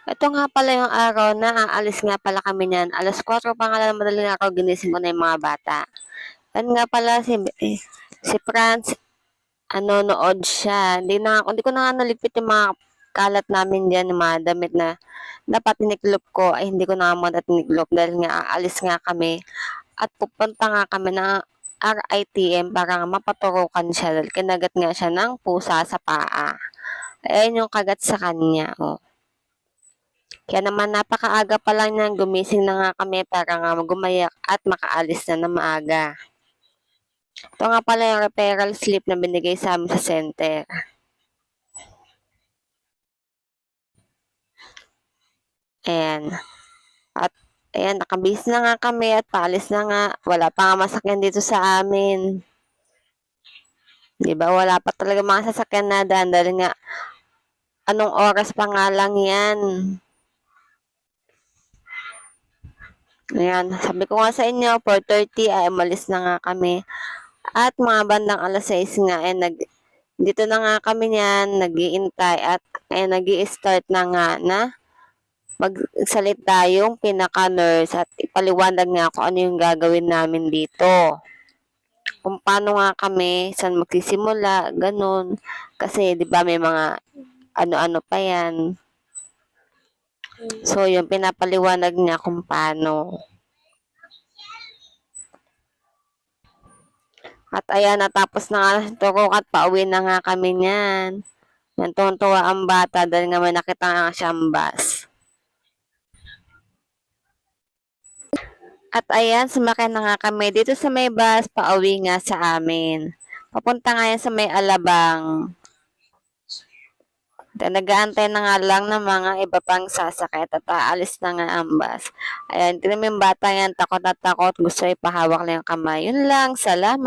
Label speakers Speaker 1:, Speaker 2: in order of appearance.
Speaker 1: Ito nga pala yung araw na aalis nga pala kami niyan. 4:00 pa nga lang ng madaling araw, ginising ko na yung mga bata. Yan nga pala si Franz, nanonood siya. Hindi ko na nga naligpit yung mga kalat namin diyan, yung mga damit na dapat tiniklop ko, ay hindi ko na nga muna tiniklop dahil nga aalis nga kami at pupunta nga kami ng RITM para nga mapaturukan siya dahil kinagat nga siya ng pusa sa paa. Ayan yung kagat sa kanya, oh. Kaya naman napakaaga pa lang niyan, gumising na nga kami para nga gumayak at makaalis na na maaga. Ito nga pala yung referral slip na binigay sa amin sa center. Ayan. At ayan, nakabihis na nga kami at paalis na nga. Wala pa nga masakyan dito sa amin. 'Di ba? Wala pa talaga mga sasakyan na daan dahil nga anong oras pa nga lang 'yan. Ayan, sabi ko nga sa inyo, 4:30 ay umalis na nga kami. At mga bandang 6:00 nga ay dito na nga kami niyan, nag-iintay at nag-i-start na nga na magsalita yung pinaka-nurse at ipaliwanag nga kung ano yung gagawin namin dito. Kung paano nga kami, saan magsisimula, ganun. Kasi 'di ba may mga ano-ano pa yan. So, yung pinapaliwanag niya kung paano. At ayan, natapos na nga turok at pauwi na nga kami niyan. Yan, tuwa ang bata dahil nga may nakita nga siyang bus. At ayan, sumakay na nga kami dito sa may bus, pauwi nga sa amin. Papunta nga yan sa may Alabang. Nag-aantay na nga lang ng mga iba pang sasakay at aalis na nga ang bus. Ayan, tinan mo yung bata yan, takot na takot, gusto ipahawak lang yung kamay. Yun lang, salamat.